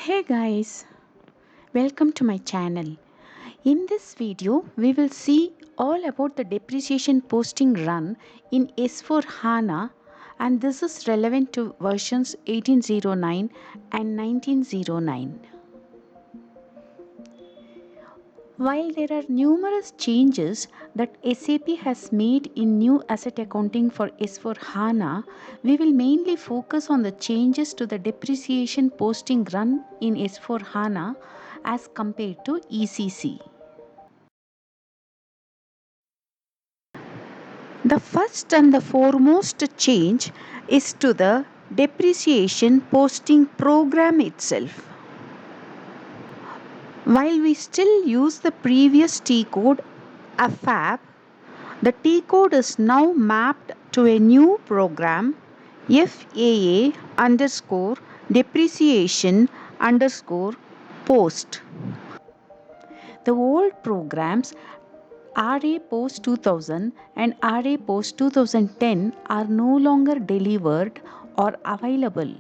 Hey guys, welcome to my channel. In this video, we will see all about the depreciation posting run in S4 HANA, and this is relevant to versions 1809 and 1909. While there are numerous changes that SAP has made in new asset accounting for S4 HANA, we will mainly focus on the changes to the depreciation posting run in S4 HANA as compared to ECC. The first and the foremost change is to the depreciation posting program itself. While we still use the previous T code AFAB, the T code is now mapped to a new program FAA underscore depreciation underscore post. The old programs RA Post 2000 and RA Post 2010 are no longer delivered or available.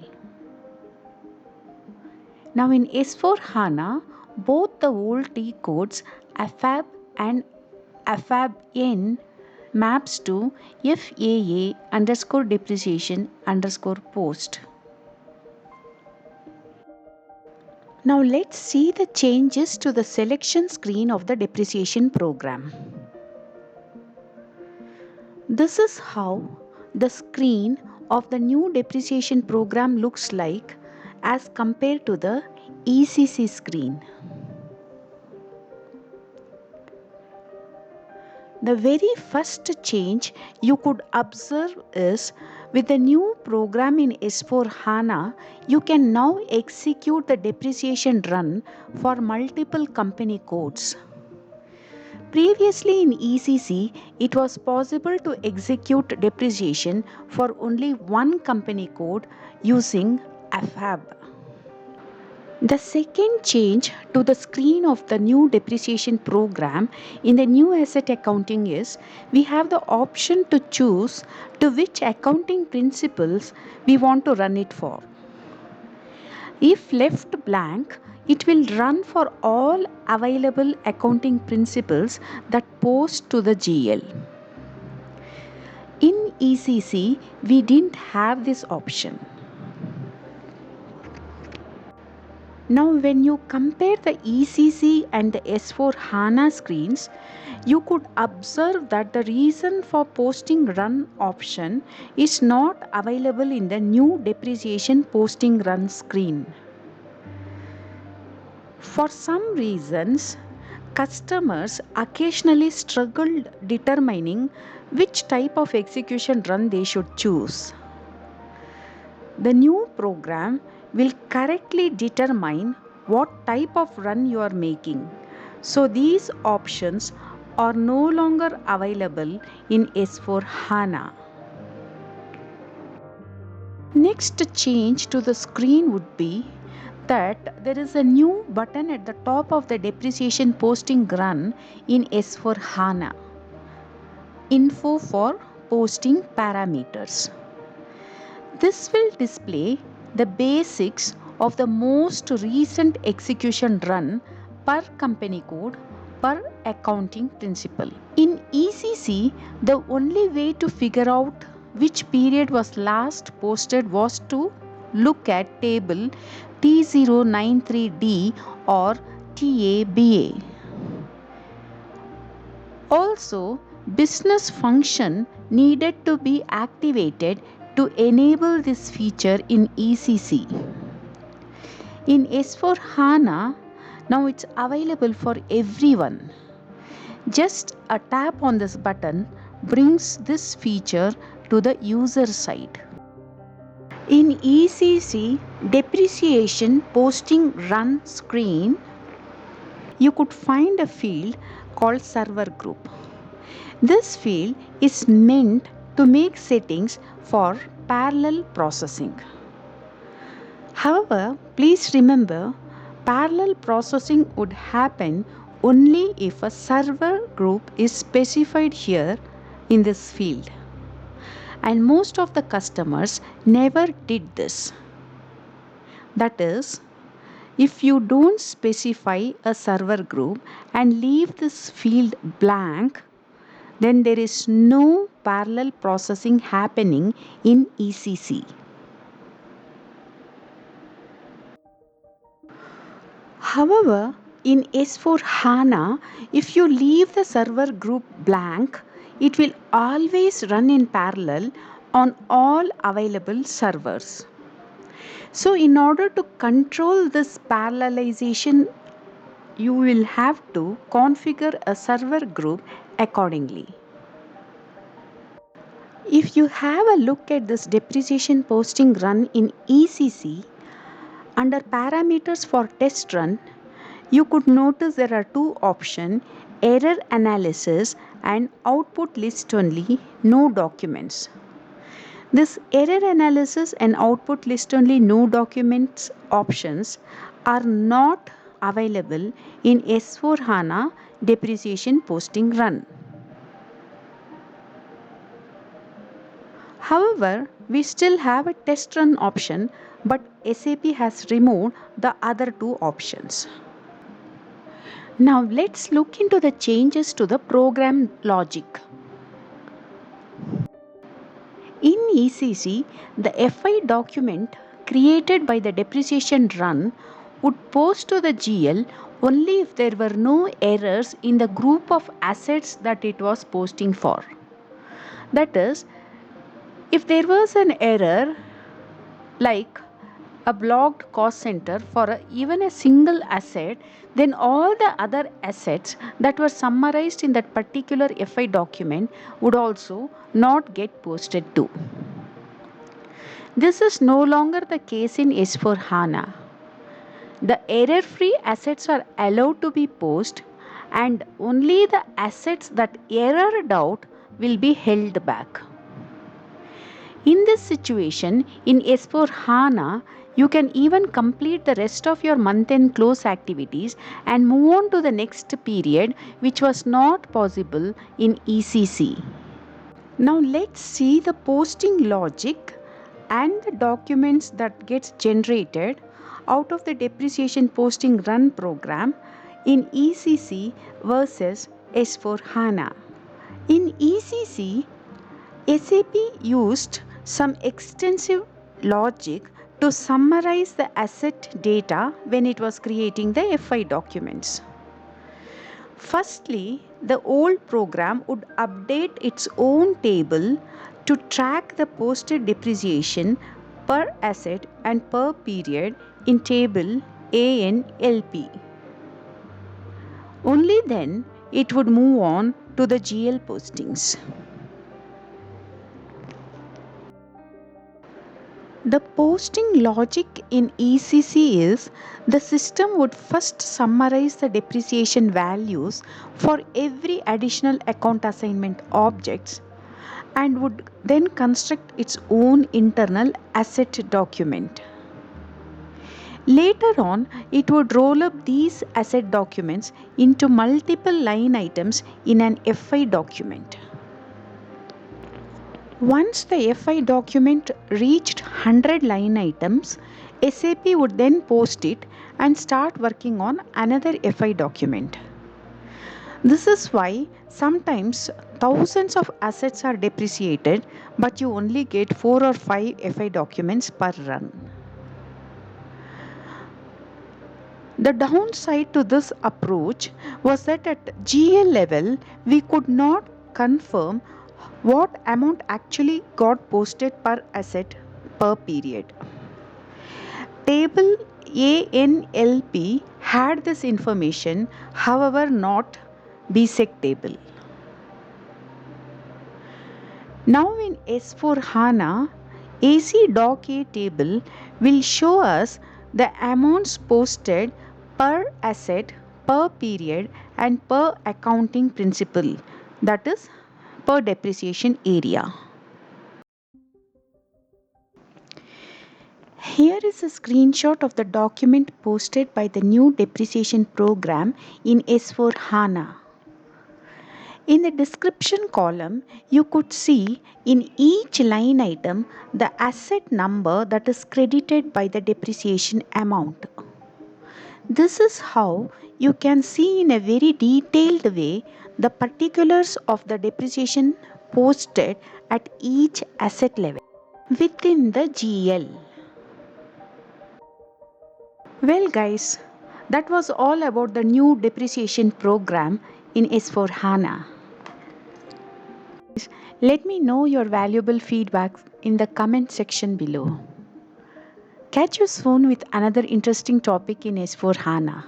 Now in S4 HANA, both the old T codes AFAB and AFAB-N maps to FAA underscore depreciation underscore post. Now let's see the changes to the selection screen of the depreciation program. This is how the screen of the new depreciation program looks like as compared to the ECC screen. The very first change you could observe is with the new program in S4 HANA, you can now execute the depreciation run for multiple company codes. Previously in ECC, it was possible to execute depreciation for only one company code using AFAB. The second change to the screen of the new depreciation program in the new asset accounting is we have the option to choose to which accounting principles we want to run it for. If left blank, it will run for all available accounting principles that post to the GL. In ECC, we didn't have this option. Now when you compare the ECC and the S4 HANA screens, you could observe that the reason for posting run option is not available in the new depreciation posting run screen. For some reasons, customers occasionally struggled determining which type of execution run they should choose. The new program will correctly determine what type of run you are making. So these options are no longer available in S4 HANA. Next change to the screen would be that there is a new button at the top of the depreciation posting run in S4 HANA. Info for posting parameters. This will display the basics of the most recent execution run per company code per accounting principle. In ECC, the only way to figure out which period was last posted was to look at table T093D or TABA. Also, business function needed to be activated to enable this feature in ECC. In S4 HANA, now it's available for everyone. Just a tap on this button brings this feature to the user side. In ECC depreciation posting run screen, you could find a field called server group. This field is meant to make settings for parallel processing. However, please remember, parallel processing would happen only if a server group is specified here in this field. And most of the customers never did this. That is, If you don't specify a server group and leave this field blank, then there is no parallel processing happening in ECC. However, in S4 HANA, if you leave the server group blank, it will always run in parallel on all available servers. So, in order to control this parallelization, you will have to configure a server group accordingly. If you have a look at this depreciation posting run in ECC, under parameters for test run, you could notice there are two options: error analysis and output list only, no documents. This error analysis and output list only, no documents options are not available in S4 HANA depreciation posting run. However, we still have a test run option, but SAP has removed the other two options. Now let's look into the changes to the program logic. In ECC, the FI document created by the depreciation run would post to the GL only if there were no errors in the group of assets that it was posting for. That is, if there was an error like a blocked cost center for even a single asset, then all the other assets that were summarized in that particular FI document would also not get posted to. This is no longer the case in S4 HANA. The error free assets are allowed to be posted, and only the assets that errored out will be held back. In this situation, in S4 HANA, you can even complete the rest of your month end close activities and move on to the next period, which was not possible in ECC. Now let's see the posting logic and the documents that gets generated out of the depreciation posting run program in ECC versus S4 HANA. In ECC, SAP used some extensive logic to summarize the asset data when it was creating the FI documents. Firstly, the old program would update its own table to track the posted depreciation per asset and per period in table ANLP. Only then it would move on to the GL postings. The posting logic in ECC is the system would first summarize the depreciation values for every additional account assignment objects and would then construct its own internal asset document. Later on, it would roll up these asset documents into multiple line items in an FI document. Once the FI document reached 100 line items, SAP would then post it and start working on another FI document. This is why sometimes thousands of assets are depreciated, but you only get 4 or 5 FI documents per run. The downside to this approach was that at GL level, we could not confirm what amount actually got posted per asset per period. Table ANLP had this information, however, not BSEC table. Now in S4 HANA, AC Doc A table will show us the amounts posted per asset, per period, and per accounting principle, that is, per depreciation area. Here is a screenshot of the document posted by the new depreciation program in S4 HANA. In the description column, you could see in each line item the asset number that is credited by the depreciation amount. This is how you can see in a very detailed way the particulars of the depreciation posted at each asset level within the GL. Well, guys, that was all about the new depreciation program in S4 HANA. Let me know your valuable feedback in the comment section below. Catch you soon with another interesting topic in S4 HANA.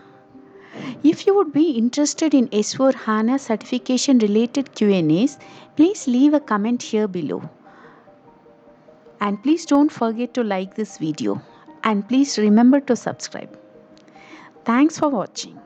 If you would be interested in S4 HANA certification related Q&As, please leave a comment here below. And please don't forget to like this video. And please remember to subscribe. Thanks for watching.